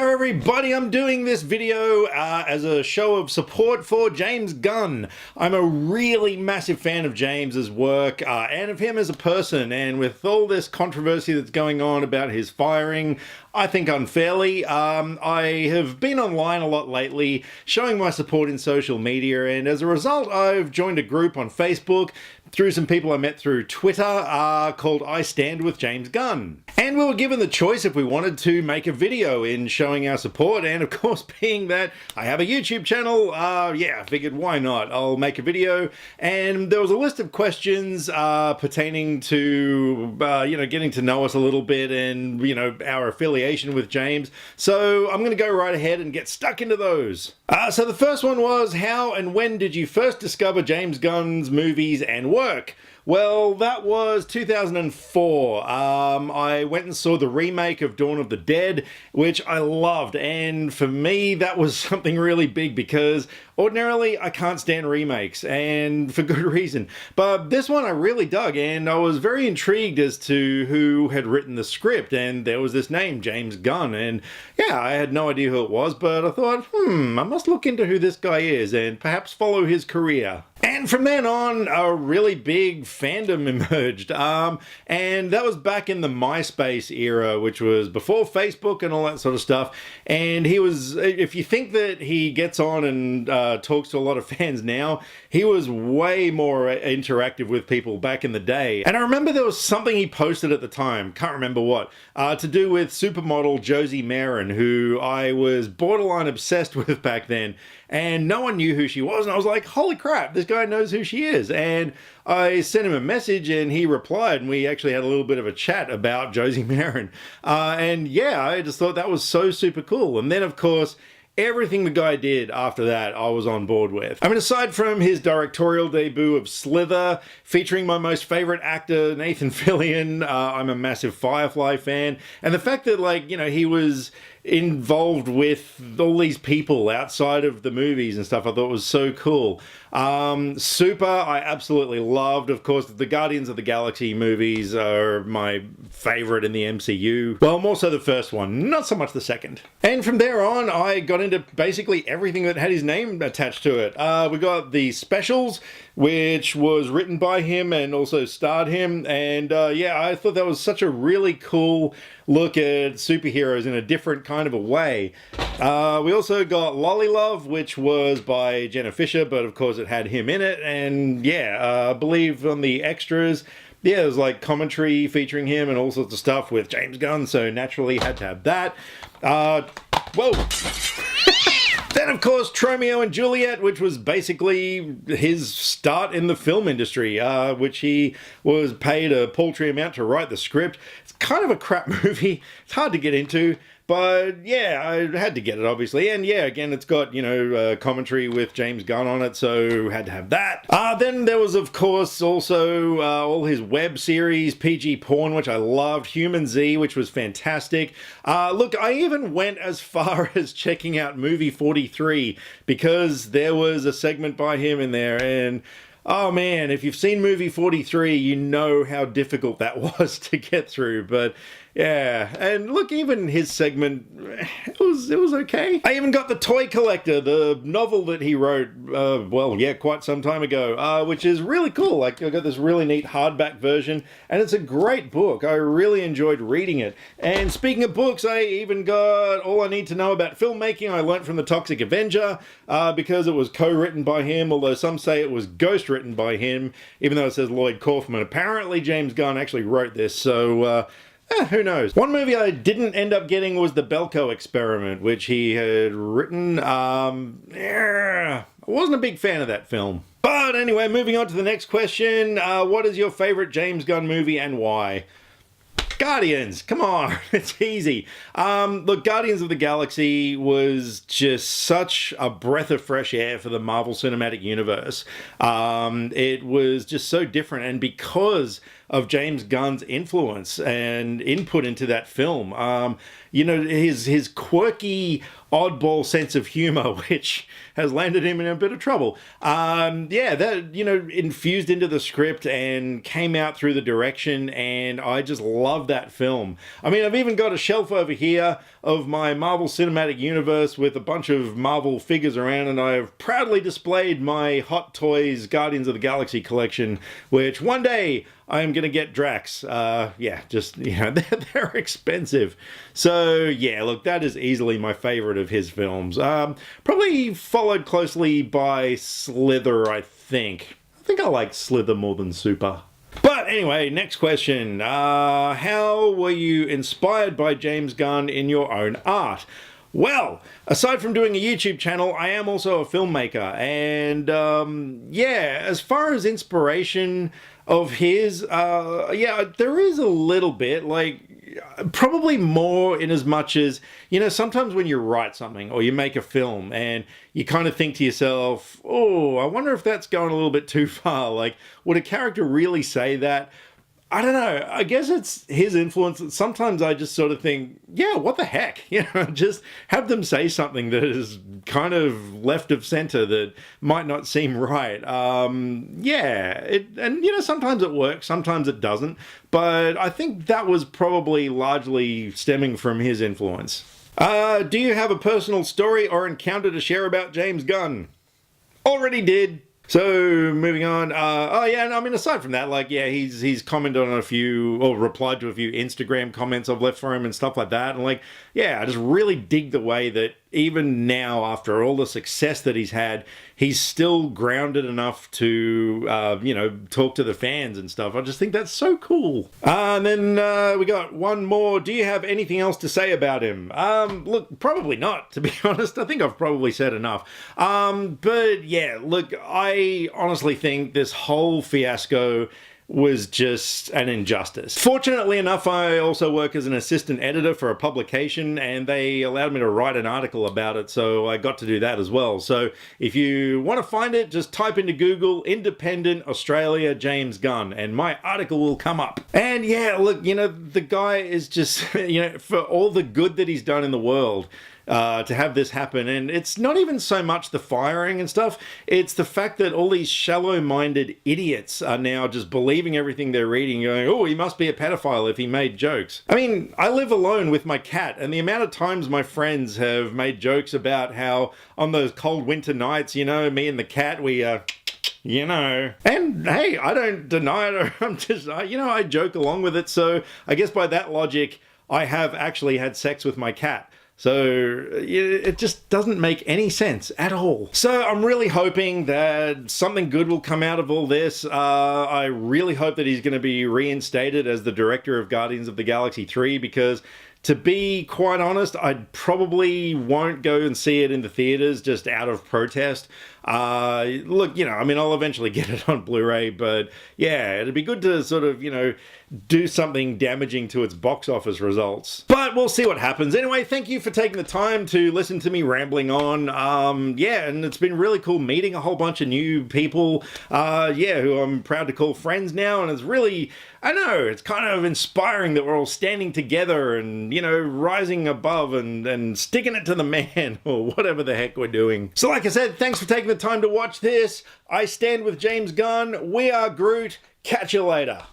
there everybody, I'm doing this video as a show of support for James Gunn. I'm a really massive fan of James's work and of him as a person, and with all this controversy that's going on about his firing, I think unfairly, I have been online a lot lately showing my support in social media, and as a result I've joined a group on Facebook through some people I met through Twitter called I Stand With James Gunn. And we were given the choice if we wanted to make a video in showing our support, and of course being that I have a YouTube channel, yeah, I figured why not, I'll make a video. And there was a list of questions pertaining to, getting to know us a little bit and, our affiliation with James. So I'm going to go right ahead and get stuck into those. So the first one was, how and when did you first discover James Gunn's movies and work? Well, that was 2004. I went and saw the remake of Dawn of the Dead, which I loved, and for me that was something really big because ordinarily I can't stand remakes, and for good reason. But this one I really dug, and I was very intrigued as to who had written the script, and there was this name, James Gunn, and yeah, I had no idea who it was, but I thought, I must look into who this guy is and perhaps follow his career. And from then on, a really big fandom emerged, and that was back in the MySpace era, which was before Facebook and all that sort of stuff. And he was, if you think that he gets on and talks to a lot of fans now, he was way more interactive with people back in the day. And I remember there was something he posted at the time, can't remember what, to do with supermodel Josie Marin, who I was borderline obsessed with back then. And no one knew who she was, and I was like, holy crap, this guy knows who she is. And I sent him a message and he replied, and we actually had a little bit of a chat about Josie Marin. And yeah, I just thought that was so super cool. And then of course, everything the guy did after that, I was on board with. I mean, aside from his directorial debut of Slither, featuring my most favorite actor, Nathan Fillion, I'm a massive Firefly fan. And the fact that, he was involved with all these people outside of the movies and stuff, I thought was so cool. Super, I absolutely loved. Of course, the Guardians of the Galaxy movies are my favorite in the MCU. Well, more so the first one, not so much the second. And from there on, I got into basically everything that had his name attached to it. We got the Specials, which was written by him and also starred him. And yeah, I thought that was such a really cool look at superheroes in a different kind of a way. We also got Lolly Love, which was by Jenna Fisher, but of course it had him in it. And yeah, I believe on the extras, yeah, there was commentary featuring him and all sorts of stuff with James Gunn, so naturally had to have that. Whoa! Then, of course, Romeo and Juliet, which was basically his start in the film industry, which he was paid a paltry amount to write the script. It's kind of a crap movie. It's hard to get into. But yeah, I had to get it, obviously. And yeah, again, it's got, commentary with James Gunn on it, so had to have that. Then there was, of course, also all his web series, PG Porn, which I loved, Human Z, which was fantastic. Look, I even went as far as checking out Movie 43, because there was a segment by him in there, and oh man, if you've seen Movie 43, you know how difficult that was to get through, but yeah, and look, even his segment, it was okay. I even got The Toy Collector, the novel that he wrote, quite some time ago, which is really cool. I got this really neat hardback version, and it's a great book. I really enjoyed reading it. And speaking of books, I even got All I Need to Know About Filmmaking. I learned from The Toxic Avenger, because it was co-written by him, although some say it was ghost-written by him, even though it says Lloyd Kaufman. Apparently James Gunn actually wrote this, so who knows? One movie I didn't end up getting was The Belko Experiment, which he had written. I wasn't a big fan of that film. But anyway, moving on to the next question. What is your favorite James Gunn movie and why? Guardians, come on, it's easy. Look, Guardians of the Galaxy was just such a breath of fresh air for the Marvel Cinematic Universe. It was just so different, and because of James Gunn's influence and input into that film. You know, his quirky, oddball sense of humor, which has landed him in a bit of trouble. Yeah, that, you know, infused into the script and came out through the direction, and I just love that film. I mean, I've even got a shelf over here of my Marvel Cinematic Universe with a bunch of Marvel figures around, and I've proudly displayed my Hot Toys Guardians of the Galaxy collection, which one day I'm going to get Drax. Yeah, just, you know, they're expensive. So, yeah, look, that is easily my favorite of his films. Probably followed closely by Slither, I think. I think I like Slither more than Super. But anyway, next question. How were you inspired by James Gunn in your own art? Well, aside from doing a YouTube channel, I am also a filmmaker. And, yeah, as far as inspiration of his, yeah, there is a little bit, like, probably more in as much as, you know, sometimes when you write something or you make a film and you kind of think to yourself, oh, I wonder if that's going a little bit too far. Like, would a character really say that? I don't know. I guess it's his influence. Sometimes I just sort of think, yeah, what the heck? You know, just have them say something that is kind of left of center that might not seem right. Yeah, and you know, sometimes it works, sometimes it doesn't. But I think that was probably largely stemming from his influence. Do you have a personal story or encounter to share about James Gunn? Already did. So, moving on, oh yeah, and I mean, aside from that, like, yeah, he's commented on a few, or replied to a few Instagram comments I've left for him and stuff like that, and like, yeah, I just really dig the way that even now, after all the success that he's had, he's still grounded enough to, you know, talk to the fans and stuff. I just think that's so cool. And then we got one more. Do you have anything else to say about him? Look, probably not, to be honest. I think I've probably said enough. But yeah, look, I honestly think this whole fiasco was just an injustice. Fortunately enough, I also work as an assistant editor for a publication, and they allowed me to write an article about it, so I got to do that as well. So if you want to find it, just type into Google Independent Australia James Gunn and my article will come up. And yeah, look, you know, the guy is just, you know, for all the good that he's done in the world, to have this happen. And it's not even so much the firing and stuff, it's the fact that all these shallow-minded idiots are now just believing everything they're reading, going, oh, he must be a pedophile if he made jokes. I mean, I live alone with my cat, and the amount of times my friends have made jokes about how on those cold winter nights, you know, me and the cat, we, you know, and hey, I don't deny it, or I'm just, you know, I joke along with it, so I guess by that logic, I have actually had sex with my cat. So it just doesn't make any sense at all. So I'm really hoping that something good will come out of all this. I really hope that he's going to be reinstated as the director of Guardians of the Galaxy 3, because to be quite honest, I probably won't go and see it in the theaters just out of protest. Look, you know, I mean, I'll eventually get it on Blu-ray, but yeah, it'd be good to sort of, you know, do something damaging to its box office results. But we'll see what happens. Anyway, thank you for taking the time to listen to me rambling on. Yeah, and it's been really cool meeting a whole bunch of new people, yeah, who I'm proud to call friends now, and it's really, I know, it's kind of inspiring that we're all standing together and, you know, rising above and sticking it to the man, or whatever the heck we're doing. So like I said, thanks for taking the time to watch this. I stand with James Gunn. We are Groot. Catch you later.